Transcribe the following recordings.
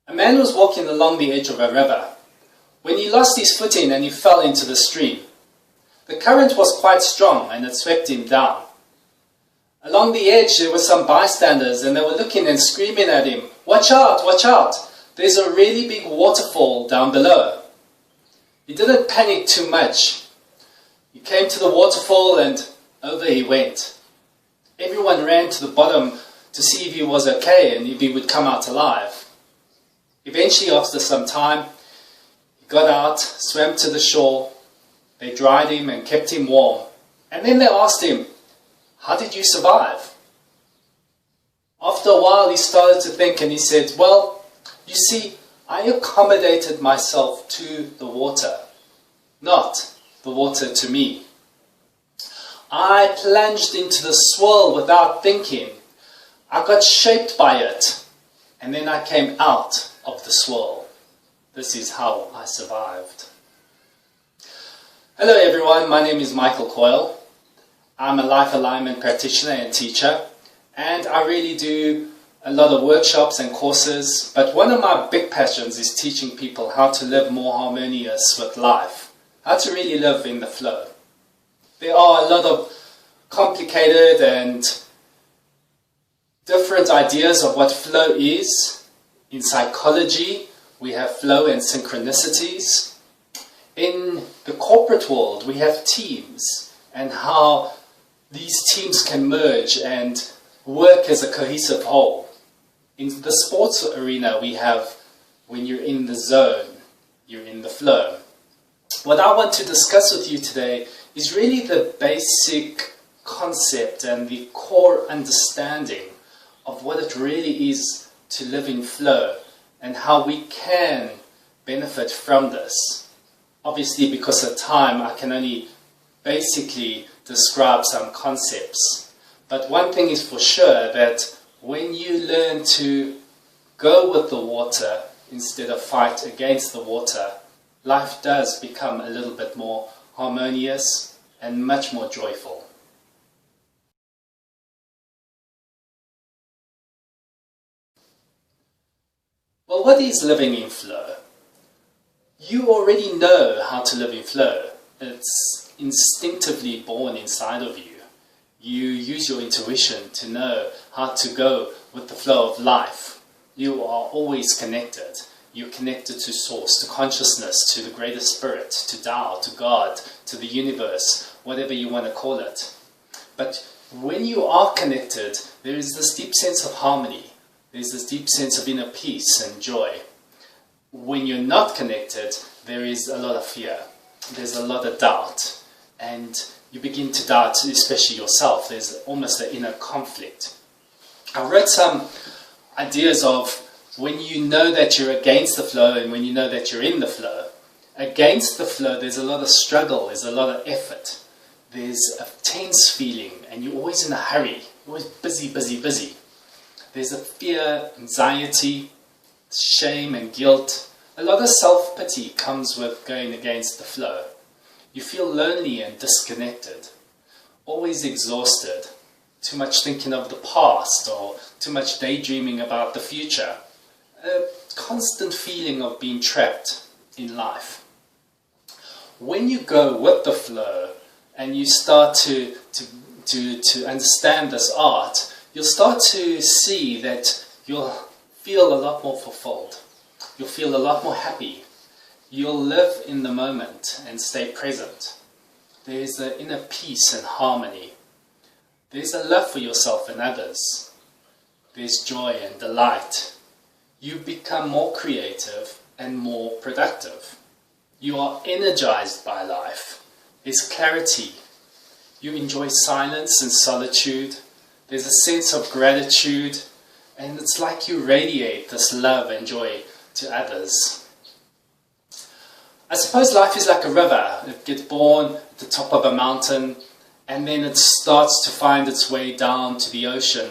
A man was walking along the edge of a river when he lost his footing and he fell into the stream. The current was quite strong and it swept him down. Along the edge there were some bystanders and they were looking and screaming at him, "Watch out, watch out, there's a really big waterfall down below." He didn't panic too much. He came to the waterfall and over he went. Everyone ran to the bottom to see if he was okay and if he would come out alive. Eventually, after some time, he got out, swam to the shore. They dried him and kept him warm. And then they asked him, "How did you survive?" After a while, he started to think and he said, "Well, you see, I accommodated myself to the water, not the water to me. I plunged into the swirl without thinking. I got shaped by it, and then I came out of the swirl. This is how I survived." Hello everyone, my name is Coyle. I'm a life alignment practitioner and teacher, and I really do a lot of workshops and courses, but one of my big passions is teaching people how to live more harmonious with life, how to really live in the flow. There are a lot of complicated and different ideas of what flow is. In psychology, we have flow and synchronicities. In the corporate world, we have teams and how these teams can merge and work as a cohesive whole. In the sports arena, we have when you're in the zone, you're in the flow. What I want to discuss with you today is really the basic concept and the core understanding of what it really is to live in flow and how we can benefit from this. Obviously, because of time, I can only basically describe some concepts. But one thing is for sure, that when you learn to go with the water instead of fight against the water, life does become a little bit more harmonious and much more joyful. Well, what is living in flow? You already know how to live in flow. It's instinctively born inside of you. You use your intuition to know how to go with the flow of life. You are always connected. You're connected to Source, to consciousness, to the greater spirit, to Tao, to God, to the universe, whatever you want to call it. But when you are connected, there is this deep sense of harmony. There's this deep sense of inner peace and joy. When you're not connected, there is a lot of fear. There's a lot of doubt. And you begin to doubt, especially yourself. There's almost an inner conflict. I wrote some ideas of when you know that you're against the flow and when you know that you're in the flow. Against the flow, there's a lot of struggle, there's a lot of effort. There's a tense feeling and you're always in a hurry. You're always busy, busy, busy. There's a fear, anxiety, shame and guilt. A lot of self-pity comes with going against the flow. You feel lonely and disconnected, always exhausted, too much thinking of the past or too much daydreaming about the future. A constant feeling of being trapped in life. When you go with the flow and you start to understand this art, you'll start to see that you'll feel a lot more fulfilled. You'll feel a lot more happy. You'll live in the moment and stay present. There's an inner peace and harmony. There's a love for yourself and others. There's joy and delight. You become more creative and more productive. You are energized by life. There's clarity. You enjoy silence and solitude. There's a sense of gratitude, and it's like you radiate this love and joy to others. I suppose life is like a river. It gets born at the top of a mountain, and then it starts to find its way down to the ocean.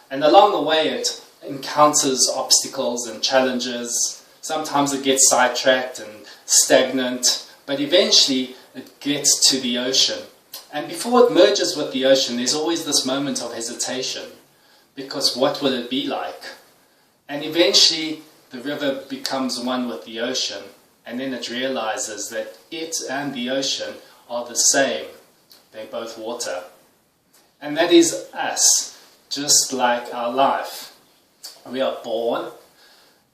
And along the way it encounters obstacles and challenges. Sometimes it gets sidetracked and stagnant, but eventually it gets to the ocean. And before it merges with the ocean, there's always this moment of hesitation, because what will it be like? And eventually the river becomes one with the ocean, and then it realizes that it and the ocean are the same. They're both water. And that is us, just like our life. We are born,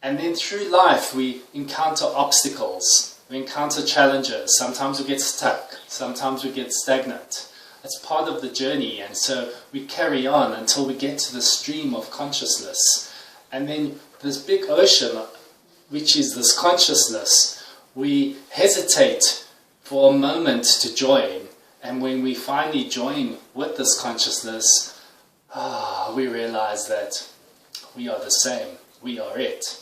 and then through life we encounter obstacles, we encounter challenges. Sometimes we get stuck, sometimes we get stagnant. It's part of the journey, and so we carry on until we get to the stream of consciousness. And then this big ocean, which is this consciousness, we hesitate for a moment to join. And when we finally join with this consciousness, we realize that we are the same, we are it.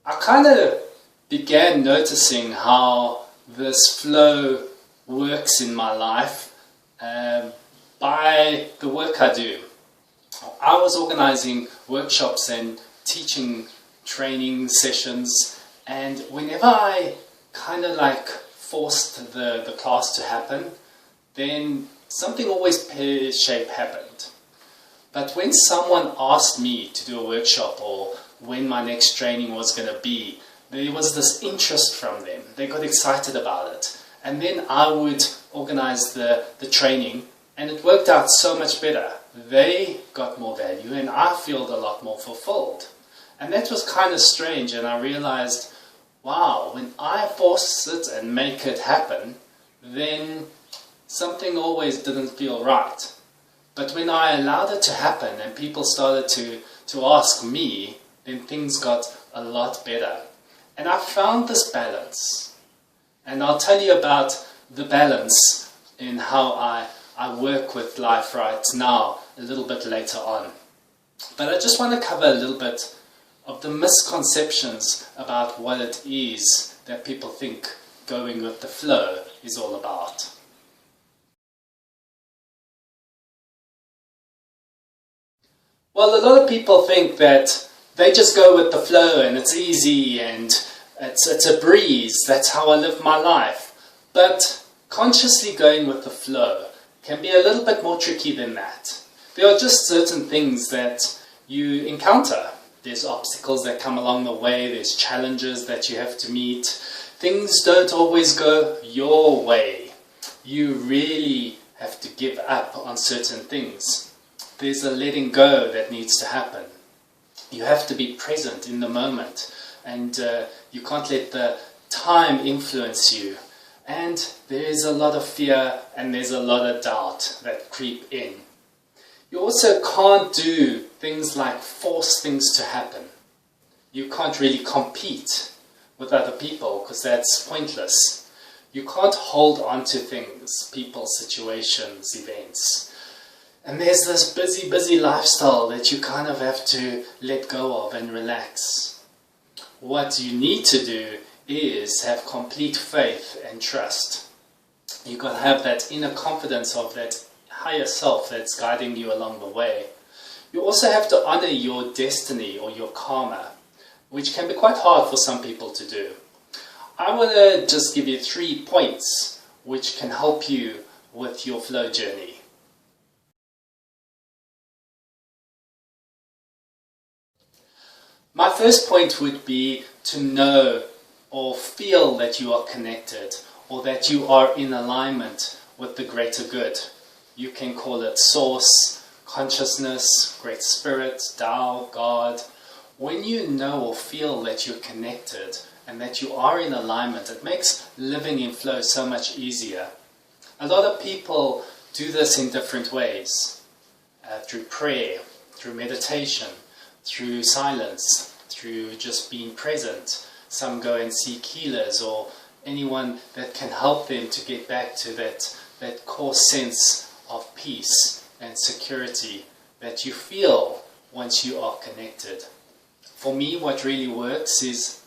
I kind of began noticing how this flow works in my life by the work I do. I was organizing workshops and teaching training sessions, and whenever I kind of like forced the class to happen, then something always pear-shaped happened. But when someone asked me to do a workshop or when my next training was going to be, there was this interest from them. They got excited about it. And then I would organize the training, and it worked out so much better. They got more value and I felt a lot more fulfilled. And that was kind of strange, and I realized, wow, when I force it and make it happen, then something always didn't feel right. But when I allowed it to happen and people started to ask me, then things got a lot better. And I found this balance. And I'll tell you about the balance in how I work with life right now a little bit later on. But I just want to cover a little bit of the misconceptions about what it is that people think going with the flow is all about. Well, a lot of people think that they just go with the flow and it's easy and it's a breeze. That's how I live my life. But consciously going with the flow can be a little bit more tricky than that. There are just certain things that you encounter. There's obstacles that come along the way. There's challenges that you have to meet. Things don't always go your way. You really have to give up on certain things. There's a letting go that needs to happen. You have to be present in the moment, and you can't let the time influence you. And there is a lot of fear and there's a lot of doubt that creep in. You also can't do things like force things to happen. You can't really compete with other people because that's pointless. You can't hold on to things, people, situations, events. And there's this busy lifestyle that you kind of have to let go of and relax. What you need to do is have complete faith and trust. You've got to have that inner confidence of that higher self that's guiding you along the way. You also have to honor your destiny or your karma, which can be quite hard for some people to do. I want to just give you 3 points which can help you with your flow journey. My first point would be to know or feel that you are connected or that you are in alignment with the greater good. You can call it source, consciousness, great spirit, Tao, God. When you know or feel that you're connected and that you are in alignment, it makes living in flow so much easier. A lot of people do this in different ways, through prayer, through meditation, through silence, through just being present. Some go and seek healers or anyone that can help them to get back to that core sense of peace and security that you feel once you are connected. For me, what really works is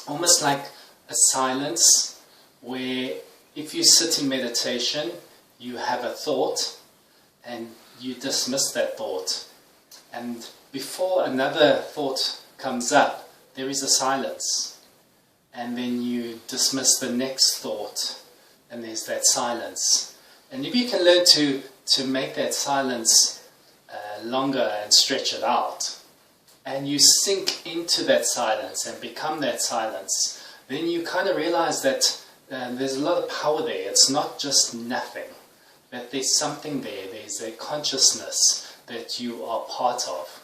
almost like a silence where if you sit in meditation, you have a thought and you dismiss that thought. And before another thought comes up, there is a silence. And then you dismiss the next thought, and there's that silence. And if you can learn to make that silence longer and stretch it out, and you sink into that silence and become that silence, then you kind of realize that there's a lot of power there. It's not just nothing, that there's something there. There's a consciousness that you are part of.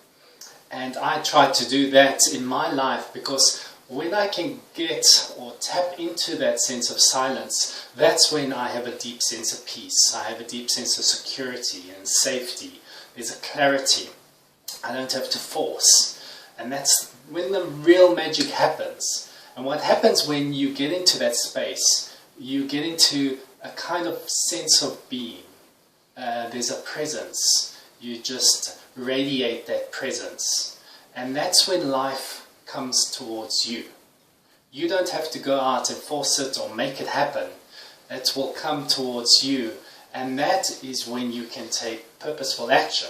And I try to do that in my life, because when I can get or tap into that sense of silence, that's when I have a deep sense of peace. I have a deep sense of security and safety. There's a clarity. I don't have to force. And that's when the real magic happens. And what happens when you get into that space, you get into a kind of sense of being. There's a presence. You just radiate that presence. And that's when life comes towards you. You don't have to go out and force it or make it happen. It will come towards you. And that is when you can take purposeful action.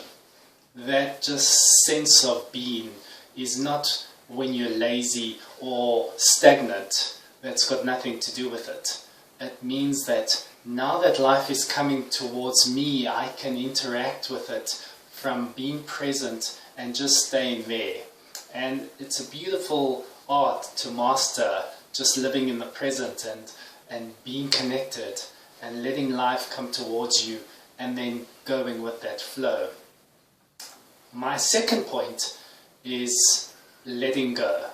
That just sense of being is not when you're lazy or stagnant. That's got nothing to do with it. It means that now that life is coming towards me, I can interact with it from being present and just staying there. And it's a beautiful art to master, just living in the present and being connected and letting life come towards you and then going with that flow. My second point is letting go.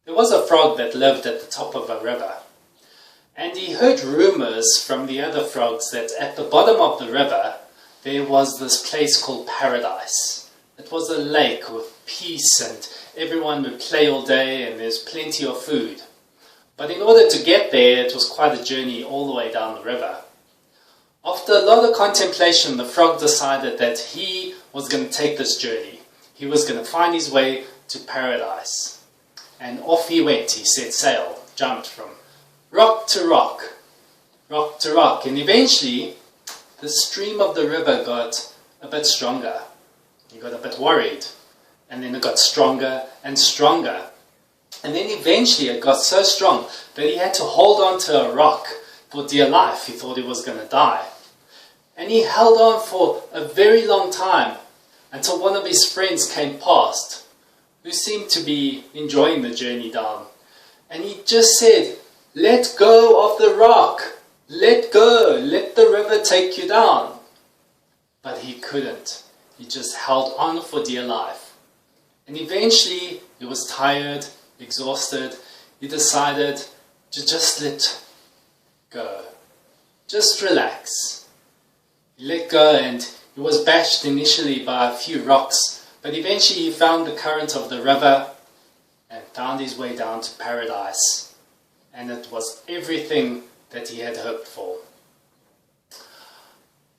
There was a frog that lived at the top of a river, and he heard rumors from the other frogs that at the bottom of the river there was this place called paradise. It was a lake with peace and everyone would play all day and there's plenty of food. But in order to get there, it was quite a journey all the way down the river. After a lot of contemplation, the frog decided that he was going to take this journey. He was going to find his way to paradise. And off he went. He set sail, jumped from rock to rock, rock to rock. And eventually, the stream of the river got a bit stronger. He got a bit worried. And then it got stronger and stronger. And then eventually it got so strong that he had to hold on to a rock for dear life. He thought he was going to die. And he held on for a very long time until one of his friends came past, who seemed to be enjoying the journey down. And he just said, "Let go of the rock. Let go. Let the river take you down." But he couldn't. He just held on for dear life. And eventually he was tired, exhausted. He decided to just let go. Just relax. He let go, and he was bashed initially by a few rocks, but eventually he found the current of the river and found his way down to paradise. And it was everything that he had hoped for.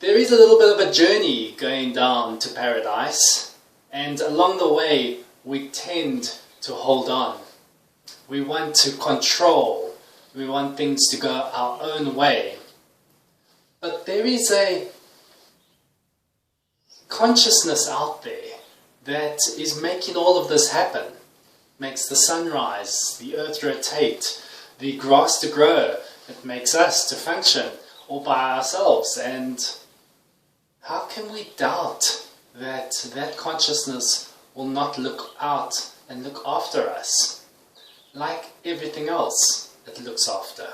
There is a little bit of a journey going down to paradise, and along the way we tend to hold on. We want to control. We want things to go our own way. But there is a consciousness out there that is making all of this happen. Makes the sun rise, the earth rotate, the grass to grow. It makes us to function all by ourselves. And how can we doubt that that consciousness will not look out and look after us? Like everything else it looks after.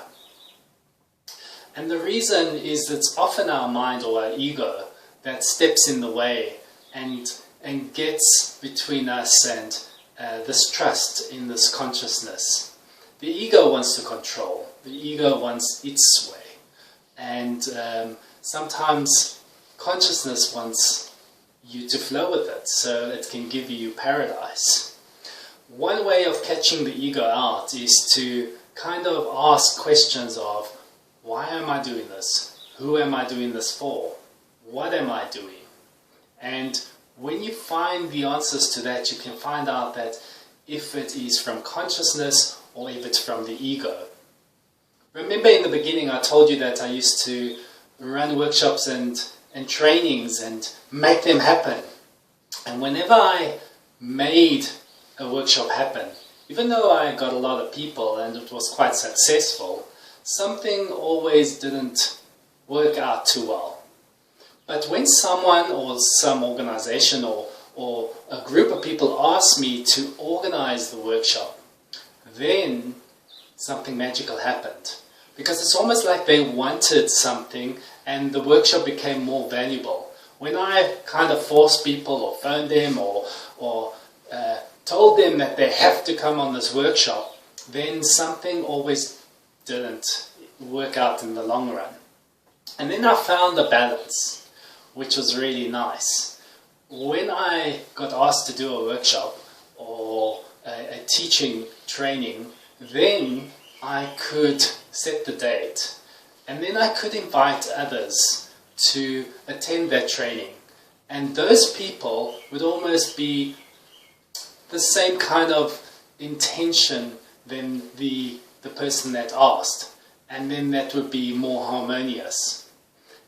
And the reason is it's often our mind or our ego that steps in the way and gets between us and this trust in this consciousness. The ego wants to control. The ego wants its way. And sometimes consciousness wants you to flow with it so it can give you paradise. One way of catching the ego out is to kind of ask questions of, why am I doing this? Who am I doing this for? What am I doing? And when you find the answers to that, you can find out that if it is from consciousness or if it's from the ego. Remember in the beginning I told you that I used to run workshops and trainings and make them happen. And whenever I made a workshop happen, even though I got a lot of people and it was quite successful, something always didn't work out too well. But when someone or some organization or a group of people ask me to organize the workshop, then something magical happened. Because it's almost like they wanted something and the workshop became more valuable. When I kind of forced people or phoned them or told them that they have to come on this workshop, then something always didn't work out in the long run. And then I found a balance, which was really nice. When I got asked to do a workshop or a teaching training, then I could set the date, and then I could invite others to attend that training. And those people would almost be the same kind of intention than the person that asked, and then that would be more harmonious.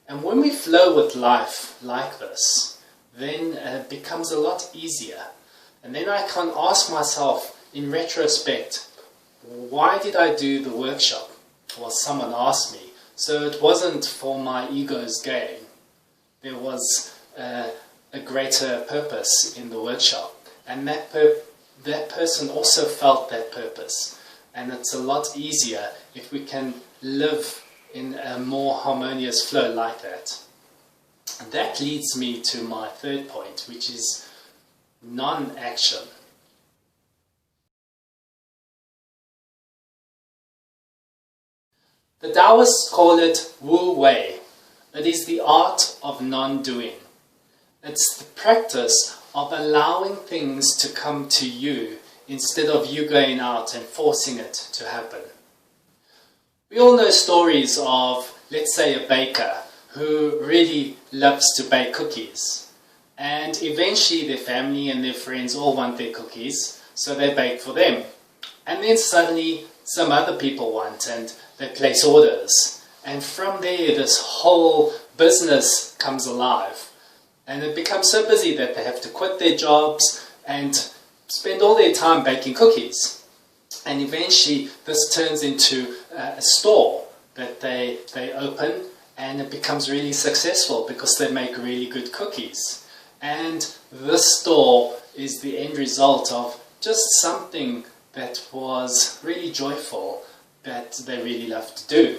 And when we flow with life like this, then it becomes a lot easier. And then I can ask myself in retrospect, why did I do the workshop? Well, someone asked me. So it wasn't for my ego's gain. There was a greater purpose in the workshop. And that person also felt that purpose. And it's a lot easier if we can live in a more harmonious flow like that. And that leads me to my third point, which is non-action. The Taoists call it Wu Wei. It is the art of non-doing. It's the practice of allowing things to come to you instead of you going out and forcing it to happen. We all know stories of, let's say, a baker who really loves to bake cookies. And eventually their family and their friends all want their cookies, so they bake for them. And then suddenly some other people want, and they place orders. And from there this whole business comes alive. And it becomes so busy that they have to quit their jobs and spend all their time baking cookies. And eventually this turns into a store that they open, and it becomes really successful because they make really good cookies. And this store is the end result of just something that was really joyful, that they really love to do.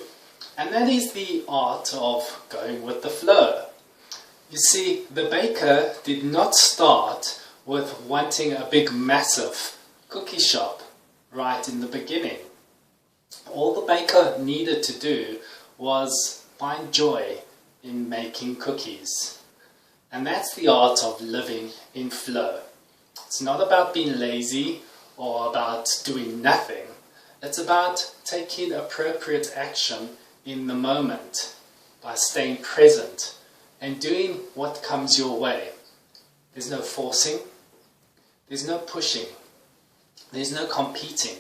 And that is the art of going with the flow. You see, the baker did not start with wanting a big massive cookie shop right in the beginning. All the baker needed to do was find joy in making cookies. And that's the art of living in flow. It's not about being lazy or about doing nothing. It's about taking appropriate action in the moment by staying present and doing what comes your way. There's no forcing, there's no pushing, there's no competing.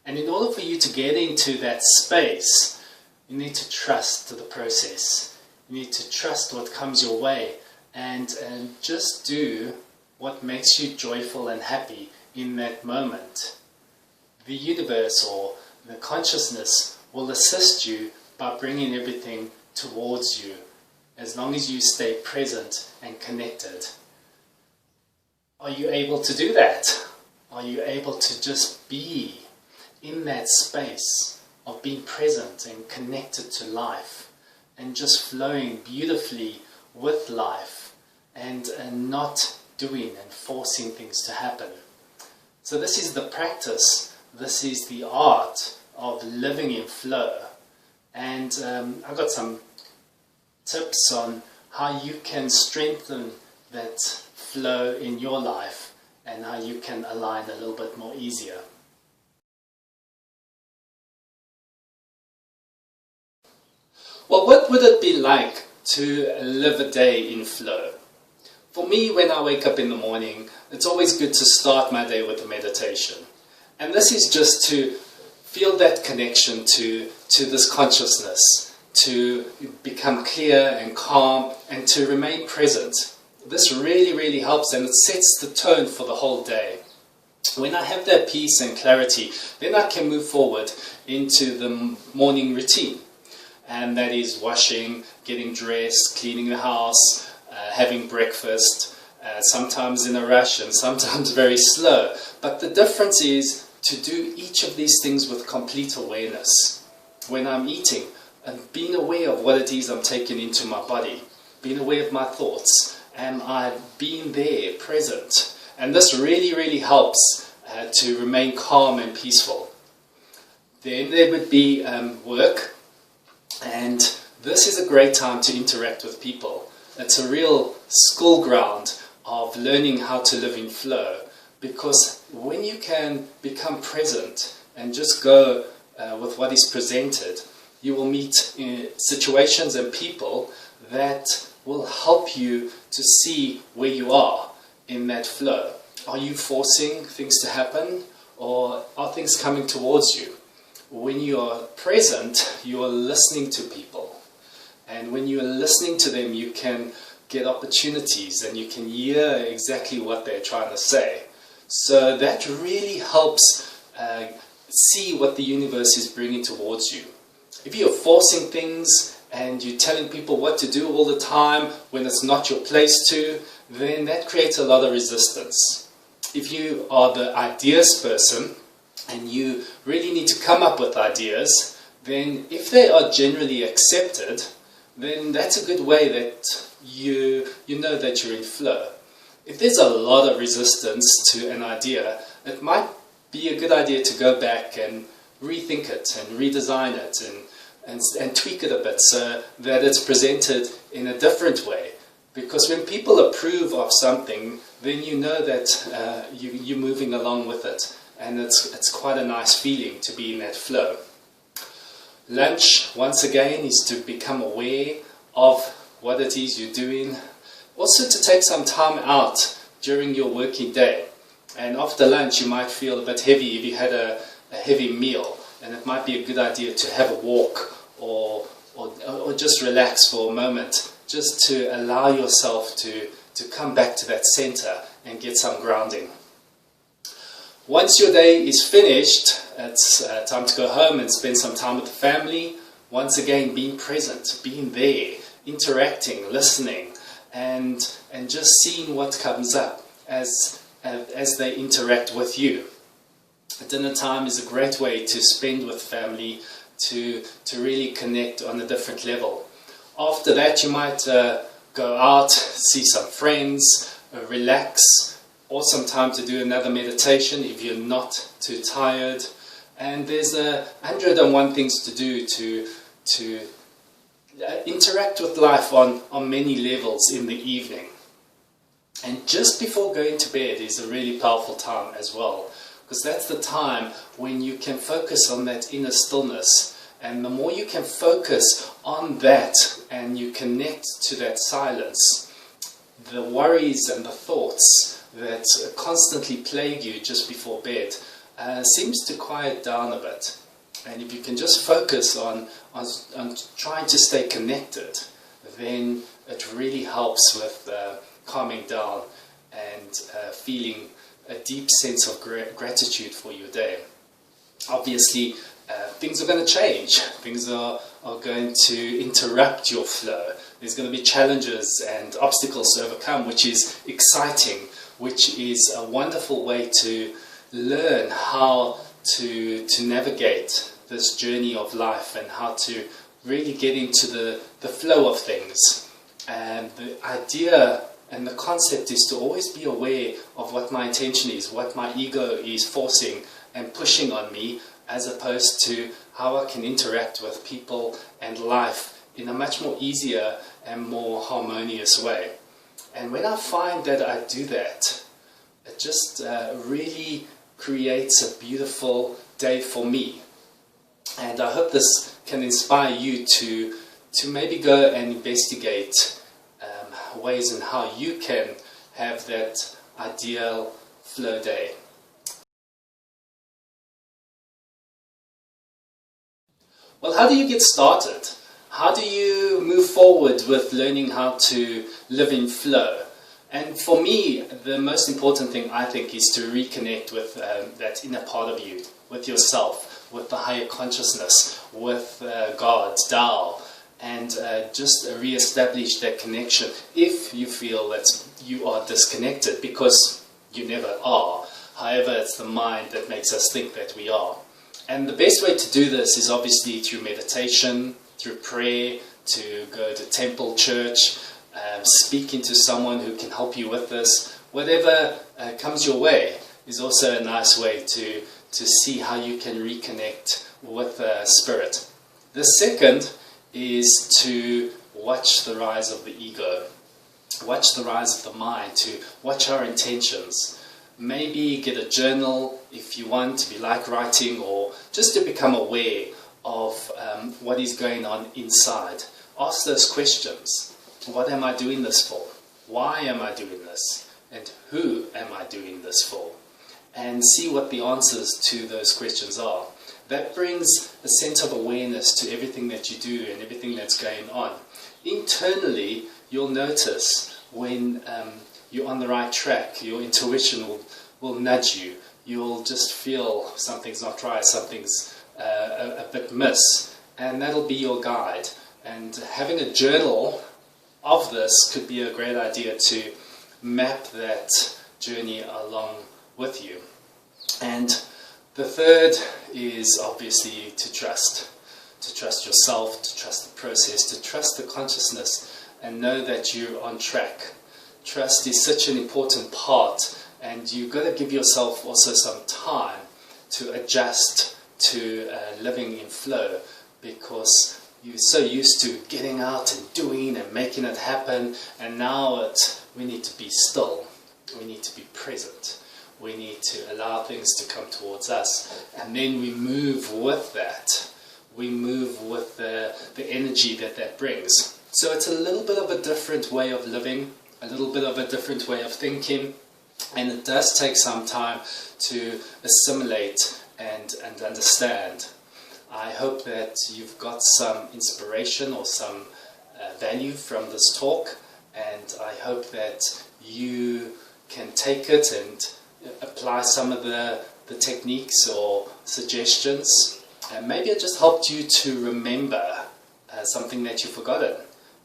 And in order for you to get into that space, you need to trust the process. You need to trust what comes your way and just do what makes you joyful and happy in that moment. The universe or the consciousness will assist you by bringing everything towards you, as long as you stay present and connected. Are you able to do that? Are you able to just be in that space of being present and connected to life and just flowing beautifully with life and not doing and forcing things to happen? So this is the practice, this is the art of living in flow. And I've got some tips on how you can strengthen that flow in your life and how you can align a little bit more easier. Well, what would it be like to live a day in flow? For me, when I wake up in the morning, it's always good to start my day with a meditation. And this is just to feel that connection to this consciousness, to become clear and calm and to remain present. This really, really helps, and it sets the tone for the whole day. When I have that peace and clarity, then I can move forward into the morning routine. and that is washing, getting dressed, cleaning the house, having breakfast, sometimes in a rush and sometimes very slow. But the difference is to do each of these things with complete awareness. When I'm eating, and being aware of what it is I'm taking into my body, being aware of my thoughts, am I being there, present? And this really, really helps to remain calm and peaceful. Then there would be work, and this is a great time to interact with people. It's a real school ground of learning how to live in flow, because when you can become present and just go with what is presented, you will meet situations and people that will help you to see where you are in that flow. Are you forcing things to happen, or are things coming towards you? When you are present, you are listening to people. And when you are listening to them, you can get opportunities and you can hear exactly what they're trying to say. So that really helps see what the universe is bringing towards you. If you're forcing things and you're telling people what to do all the time when it's not your place to, then that creates a lot of resistance. If you are the ideas person and you really need to come up with ideas, then if they are generally accepted, then that's a good way that you know that you're in flow. If there's a lot of resistance to an idea, it might be a good idea to go back and rethink it and redesign it and tweak it a bit so that it's presented in a different way. Because when people approve of something, then you know that you're moving along with it, and it's quite a nice feeling to be in that flow. Lunch, once again, is to become aware of what it is you're doing. Also to take some time out during your working day. And after lunch you might feel a bit heavy if you had a heavy meal, and it might be a good idea to have a walk or just relax for a moment, just to allow yourself to come back to that center and get some grounding. Once your day is finished, it's time to go home and spend some time with the family. Once again, being present, being there, interacting, listening, and just seeing what comes up as they interact with you. Dinner time is a great way to spend with family, to really connect on a different level. After that, you might go out, see some friends, relax, or some time to do another meditation if you're not too tired. And there's 101 things to do to interact with life on many levels in the evening. And just before going to bed is a really powerful time as well, because that's the time when you can focus on that inner stillness. And the more you can focus on that and you connect to that silence, the worries and the thoughts that constantly plague you just before bed seems to quiet down a bit. And if you can just focus on trying to stay connected, then it really helps with calming down and feeling a deep sense of gratitude for your day. Obviously, things are going to change. Things are going to interrupt your flow. There's going to be challenges and obstacles to overcome, which is exciting, which is a wonderful way to learn how to navigate this journey of life and how to really get into the flow of things. And the idea and the concept is to always be aware of what my intention is, what my ego is forcing and pushing on me, as opposed to how I can interact with people and life in a much more easier and more harmonious way. And when I find that I do that, it just really creates a beautiful day for me. And I hope this can inspire you to maybe go and investigate ways in how you can have that ideal flow day. Well, how do you get started? How do you move forward with learning how to live in flow? And for me, the most important thing I think is to reconnect with that inner part of you, with yourself. with the higher consciousness, with God, Tao, and just re-establish that connection if you feel that you are disconnected, because you never are. However, it's the mind that makes us think that we are. And the best way to do this is obviously through meditation, through prayer, to go to temple, church, speaking to someone who can help you with this. Whatever comes your way is also a nice way to see how you can reconnect with the spirit. The second is to watch the rise of the ego. Watch the rise of the mind, to watch our intentions. Maybe get a journal if you want, to be like writing, or just to become aware of what is going on inside. Ask those questions. What am I doing this for? Why am I doing this? And who am I doing this for? And see what the answers to those questions are. That brings a sense of awareness to everything that you do and everything that's going on. Internally, you'll notice when you're on the right track. Your intuition will nudge you. You'll just feel something's not right, something's a bit miss, and that'll be your guide. And having a journal of this could be a great idea to map that journey along with you. And the third is obviously to trust yourself, to trust the process, to trust the consciousness, and know that you're on track. Trust is such an important part, and you've got to give yourself also some time to adjust to living in flow, because you're so used to getting out and doing and making it happen, and now we need to be still, we need to be present, we need to allow things to come towards us, and then we move with that. We move with the energy that brings. So it's a little bit of a different way of living, a little bit of a different way of thinking, and it does take some time to assimilate and understand. I hope that you've got some inspiration or some value from this talk, and I hope that you can take it and apply some of the techniques or suggestions. And maybe it just helped you to remember something that you've forgotten,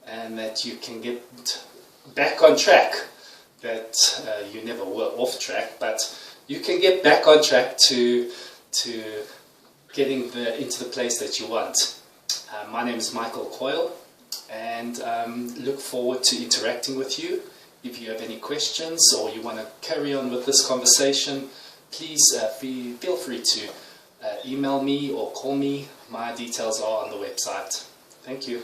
and that you can get back on track, that you never were off track, but you can get back on track to getting into the place that you want. My name is Coyle, and look forward to interacting with you. If you have any questions or you want to carry on with this conversation, please feel free to email me or call me. My details are on the website. Thank you.